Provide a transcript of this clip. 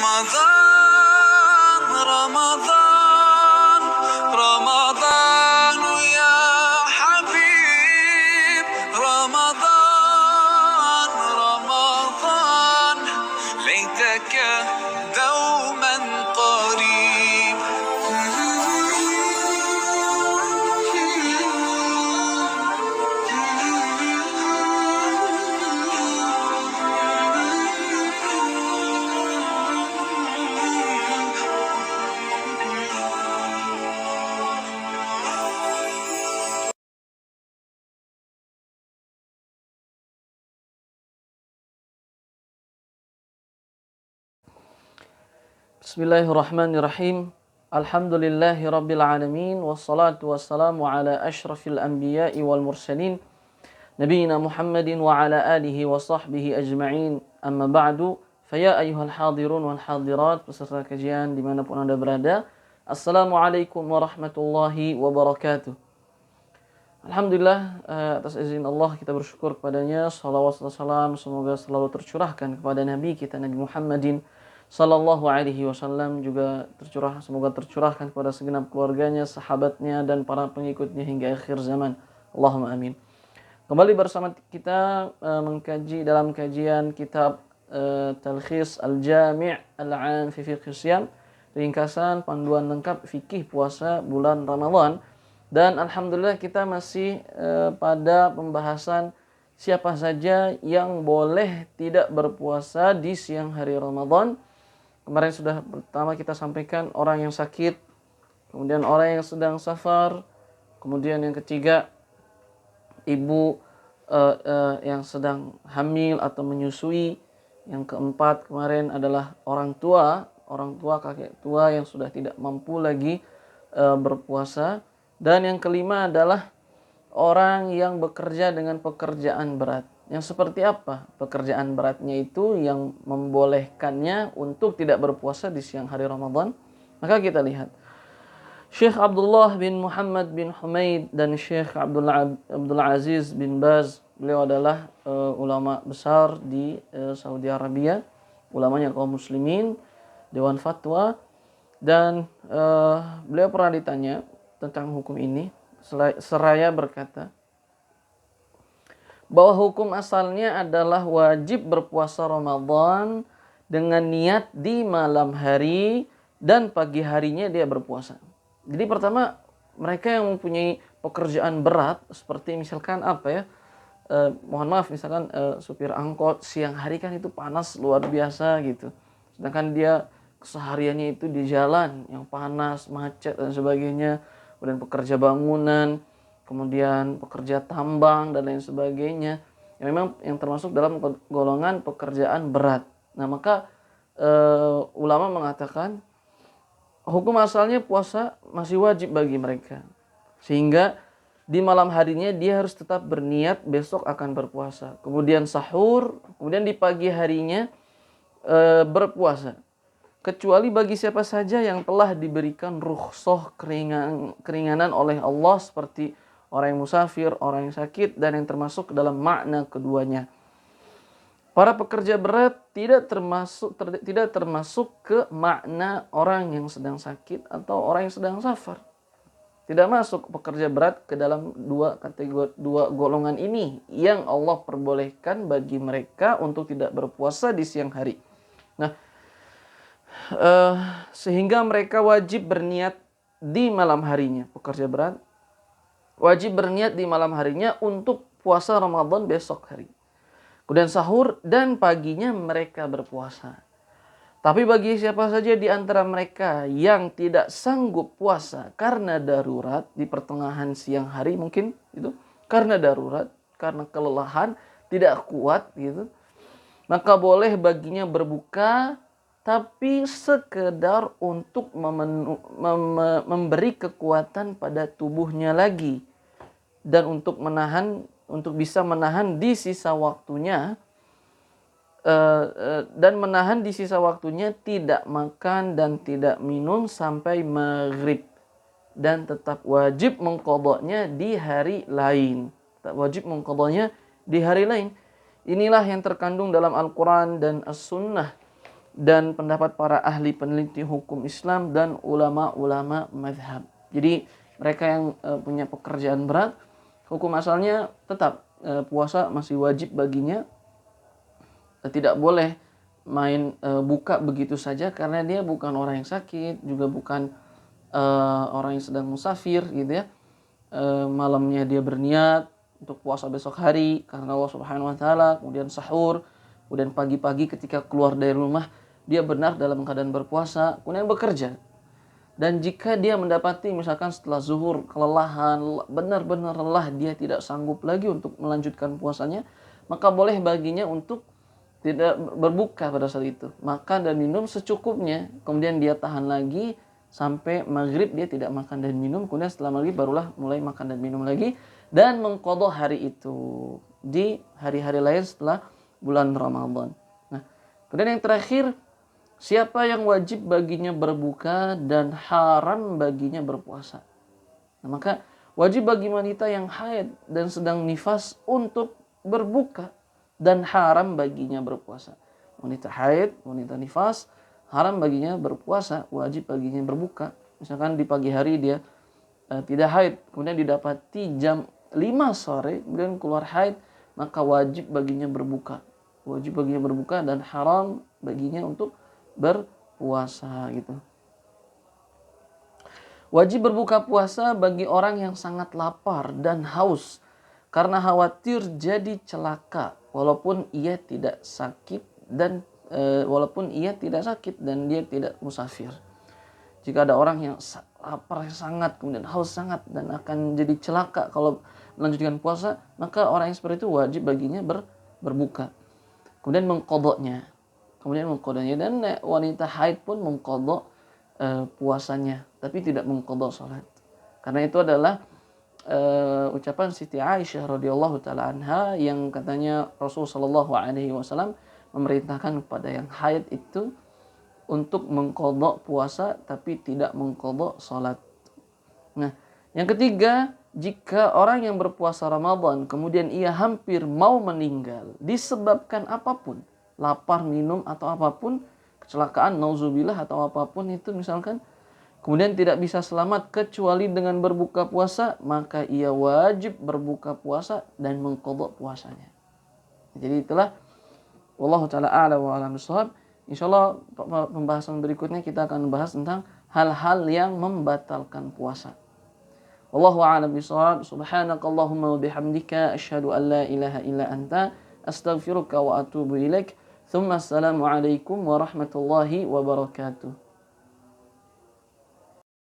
رمضان رمضان رمضان يا حبيب رمضان رمضان ليتك دوما قريب. Bismillahirrahmanirrahim. Alhamdulillahi rabbil alamin. Wassalatu wassalamu ala ashrafil anbiya'i wal mursalin Nabiina Muhammadin wa ala alihi wa sahbihi ajma'in. Amma ba'du. Faya ayyuhal hadirun wal hadirat, peserta kajian dimanapun Anda berada, Assalamualaikum warahmatullahi wabarakatuh. Alhamdulillah, atas izin Allah kita bersyukur kepadanya. Salawat dan salam semoga selalu tercurahkan kepada Nabi kita Nabi Muhammadin sallallahu alaihi wasallam, juga semoga tercurahkan kepada segenap keluarganya, sahabatnya dan para pengikutnya hingga akhir zaman. Allahumma amin. Kembali bersama kita mengkaji dalam kajian kitab Talkhis Al-Jami' Al-'Am fi Fiqh Shiyam, ringkasan panduan lengkap fikih puasa bulan Ramadan. Dan alhamdulillah kita masih pada pembahasan siapa saja yang boleh tidak berpuasa di siang hari Ramadan. Kemarin sudah pertama kita sampaikan orang yang sakit, kemudian orang yang sedang safar, kemudian yang ketiga ibu yang sedang hamil atau menyusui, yang keempat kemarin adalah orang tua kakek tua yang sudah tidak mampu lagi berpuasa, dan yang kelima adalah orang yang bekerja dengan pekerjaan berat. Yang seperti apa pekerjaan beratnya itu yang membolehkannya untuk tidak berpuasa di siang hari Ramadan? Maka kita lihat Syekh Abdullah bin Muhammad bin Humaid dan Syekh Abdul Aziz bin Baz, beliau adalah ulama besar di Saudi Arabia, ulamanya kaum muslimin, Dewan Fatwa, dan beliau pernah ditanya tentang hukum ini, seraya berkata bahwa hukum asalnya adalah wajib berpuasa Ramadan dengan niat di malam hari dan pagi harinya dia berpuasa. Jadi pertama, mereka yang mempunyai pekerjaan berat seperti misalkan mohon maaf misalkan supir angkot, siang hari kan itu panas luar biasa gitu. Sedangkan dia kesehariannya itu di jalan yang panas, macet dan sebagainya. Kemudian pekerja bangunan, kemudian pekerja tambang dan lain sebagainya, yang memang yang termasuk dalam golongan pekerjaan berat. Nah maka ulama mengatakan hukum asalnya puasa masih wajib bagi mereka, sehingga di malam harinya dia harus tetap berniat besok akan berpuasa, kemudian sahur, kemudian di pagi harinya berpuasa. Kecuali bagi siapa saja yang telah diberikan rukhsah keringanan oleh Allah, seperti orang yang musafir, orang yang sakit, dan yang termasuk dalam makna keduanya. Para pekerja berat tidak termasuk ke makna orang yang sedang sakit atau orang yang sedang safar. Tidak masuk pekerja berat ke dalam dua golongan ini yang Allah perbolehkan bagi mereka untuk tidak berpuasa di siang hari. Nah, sehingga mereka wajib berniat di malam harinya, pekerja berat wajib berniat di malam harinya untuk puasa Ramadan besok hari. Kemudian sahur dan paginya mereka berpuasa. Tapi bagi siapa saja di antara mereka yang tidak sanggup puasa karena darurat di pertengahan siang hari, mungkin itu karena darurat, karena kelelahan, tidak kuat gitu, maka boleh baginya berbuka, tapi sekedar untuk memberi kekuatan pada tubuhnya lagi, dan untuk bisa menahan di sisa waktunya, tidak makan dan tidak minum sampai maghrib, dan tetap wajib mengqadanya di hari lain. Inilah yang terkandung dalam Al-Quran dan As-Sunnah dan pendapat para ahli peneliti hukum Islam dan ulama-ulama mazhab. Jadi mereka yang punya pekerjaan berat, hukum asalnya tetap puasa masih wajib baginya, tidak boleh main buka begitu saja karena dia bukan orang yang sakit, juga bukan orang yang sedang musafir gitu ya. Malamnya dia berniat untuk puasa besok hari karena Allah Subhanahu wa taala, kemudian sahur, kemudian pagi-pagi ketika keluar dari rumah dia benar dalam keadaan berpuasa, kemudian bekerja. Dan jika dia mendapati misalkan setelah zuhur kelelahan, benar-benar lelah, dia tidak sanggup lagi untuk melanjutkan puasanya, maka boleh baginya untuk tidak berbuka pada saat itu. Makan dan minum secukupnya, kemudian dia tahan lagi sampai maghrib, dia tidak makan dan minum, kemudian setelah maghrib barulah mulai makan dan minum lagi, dan mengqadha hari itu di hari-hari lain setelah bulan Ramadan. Nah, kemudian yang terakhir, siapa yang wajib baginya berbuka dan haram baginya berpuasa. Nah, maka wajib bagi wanita yang haid dan sedang nifas untuk berbuka dan haram baginya berpuasa. Wanita haid, wanita nifas, haram baginya berpuasa, wajib baginya berbuka. Misalkan di pagi hari dia tidak haid, kemudian didapati jam 5 sore, kemudian keluar haid, maka wajib baginya berbuka. Wajib baginya berbuka dan haram baginya untuk berpuasa gitu. Wajib berbuka puasa bagi orang yang sangat lapar dan haus karena khawatir jadi celaka walaupun ia tidak sakit dan dia tidak musafir. Jika ada orang yang lapar sangat, kemudian haus sangat dan akan jadi celaka kalau melanjutkan puasa, maka orang yang seperti itu wajib baginya berbuka. Kemudian mengqadhanya. Dan wanita haid pun mengqadha puasanya, tapi tidak mengqadha salat. Karena itu adalah ucapan Siti Aisyah radhiyallahu taala anha yang katanya Rasulullah sallallahu alaihi wasallam memerintahkan kepada yang haid itu untuk mengqadha puasa tapi tidak mengqadha salat. Nah, yang ketiga, jika orang yang berpuasa Ramadan kemudian ia hampir mau meninggal disebabkan apapun, lapar, minum atau apapun, kecelakaan, nauzubillah atau apapun itu misalkan, kemudian tidak bisa selamat kecuali dengan berbuka puasa, maka ia wajib berbuka puasa dan mengqadha puasanya. Jadi itulah wallahu taala a'lam wa a'lam bishawab. Insyaallah pembahasan berikutnya kita akan membahas tentang hal-hal yang membatalkan puasa. Wallahu a'lam bishawab. Subhanakallahumma wa bihamdika asyhadu an la ilaha illa anta astaghfiruka wa atubu ilaik. Tsumma assalamu alaikum warahmatullahi wabarakatuh.